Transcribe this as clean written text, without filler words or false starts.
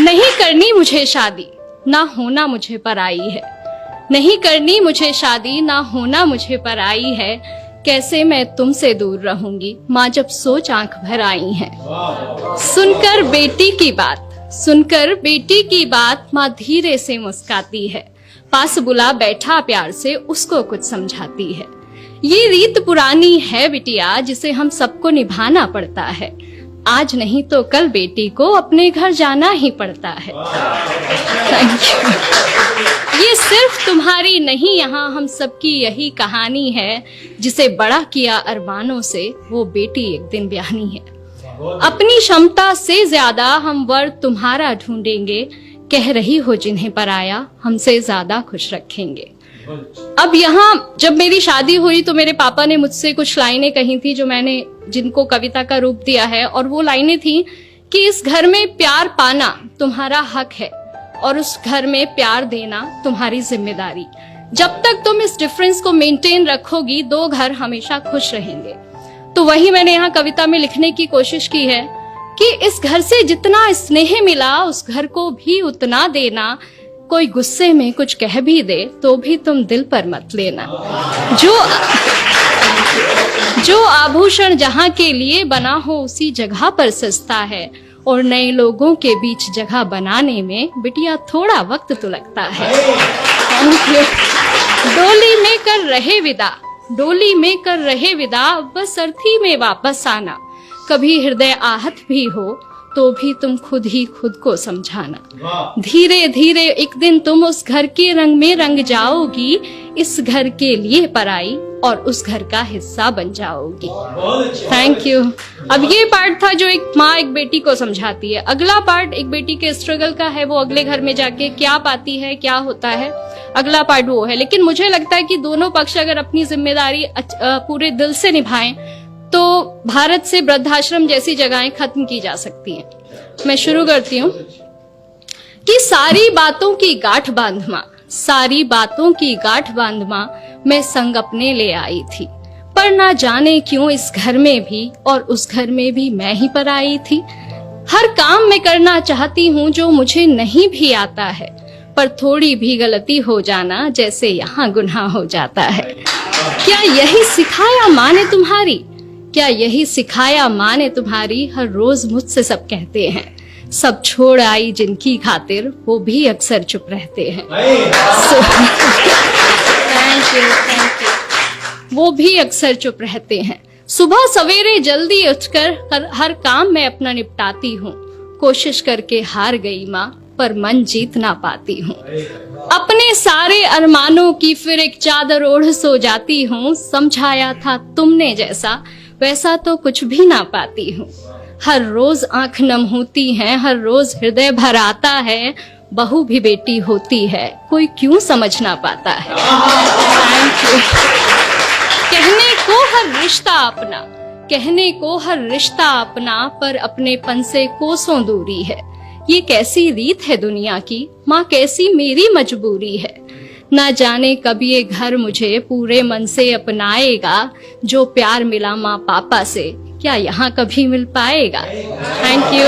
नहीं करनी मुझे शादी, ना होना मुझे पराई है। नहीं करनी मुझे शादी, ना होना मुझे पराई है। कैसे मैं तुमसे दूर रहूंगी, माँ जब सोच आंख भर आई है। सुनकर बेटी की बात, सुनकर बेटी की बात, माँ धीरे से मुस्काती है। पास बुला बैठा प्यार से उसको कुछ समझाती है। ये रीत पुरानी है बिटिया, जिसे हम सबको निभाना पड़ता है। आज नहीं तो कल बेटी को अपने घर जाना ही पड़ता है। Thank you. ये सिर्फ तुम्हारी नहीं, यहाँ हम सबकी यही कहानी है। जिसे बड़ा किया अरमानों से, वो बेटी एक दिन ब्याहनी है। अपनी क्षमता से ज्यादा हम वर तुम्हारा ढूंढेंगे। कह रही हो जिन्हें पराया, हमसे ज्यादा खुश रखेंगे। अब यहाँ जब मेरी शादी हुई तो मेरे पापा ने मुझसे कुछ लाइनें कही थी जो मैंने जिनको कविता का रूप दिया है। और वो लाइनें थी कि इस घर में प्यार पाना तुम्हारा हक है और उस घर में प्यार देना तुम्हारी जिम्मेदारी। जब तक तुम इस डिफरेंस को मेंटेन रखोगी, दो घर हमेशा खुश रहेंगे। तो वही मैंने यहाँ कविता में लिखने की कोशिश की है कि इस घर से जितना स्नेह मिला, उस घर को भी उतना देना। कोई गुस्से में कुछ कह भी दे तो भी तुम दिल पर मत लेना। जो आभूषण जहाँ के लिए बना हो, उसी जगह पर सस्ता है। और नए लोगों के बीच जगह बनाने में बिटिया थोड़ा वक्त तो लगता है। डोली में कर रहे विदा, डोली में कर रहे विदा, बस अर्थी में वापस आना। कभी हृदय आहत भी हो तो भी तुम खुद ही खुद को समझाना। धीरे धीरे एक दिन तुम उस घर के रंग में रंग जाओगी। इस घर के लिए पराई और उस घर का हिस्सा बन जाओगी। Thank you. अब ये पार्ट था जो एक माँ एक बेटी को समझाती है। अगला पार्ट एक बेटी के स्ट्रगल का है, वो अगले घर में जाके क्या पाती है, क्या होता है। अगला पार्ट वो है। लेकिन मुझे लगता है कि दोनों पक्ष अगर अपनी जिम्मेदारी पूरे दिल से निभाएं तो भारत से वृद्धाश्रम जैसी जगहें खत्म की जा सकती हैं। मैं शुरू करती हूँ कि सारी बातों की गांठ बांध मां, सारी बातों की गांठ बांध मां, मैं संग अपने ले आई थी। पर ना जाने क्यों इस घर में भी और उस घर में भी मैं ही पर आई थी। हर काम मैं करना चाहती हूँ जो मुझे नहीं भी आता है, पर थोड़ी भी गलती हो जाना जैसे यहाँ गुनाह हो जाता है। क्या यही सिखाया माँ ने तुम्हारी, क्या यही सिखाया माँ ने तुम्हारी। हर रोज मुझसे सब कहते हैं, सब छोड़ आई जिनकी खातिर, वो भी अक्सर चुप रहते हैं। Thank you. वो भी अक्सर चुप रहते हैं। सुबह सवेरे जल्दी उठकर हर काम मैं अपना निपटाती हूँ। कोशिश करके हार गई माँ, पर मन जीत ना पाती हूँ। अपने सारे अरमानों की फिर एक चादर ओढ़ सो जाती हूँ। समझाया था तुमने जैसा, वैसा तो कुछ भी ना पाती हूँ। हर रोज आंख नम होती है, हर रोज हृदय भर आता है। बहू भी बेटी होती है, कोई क्यों समझ ना पाता है। Thank you. कहने को हर रिश्ता अपना, कहने को हर रिश्ता अपना, पर अपनेपन से कोसों दूरी है। ये कैसी रीत है दुनिया की, माँ कैसी मेरी मजबूरी है। ना जाने कब ये घर मुझे पूरे मन से अपनाएगा। जो प्यार मिला माँ पापा से, क्या यहाँ कभी मिल पाएगा। Thank you.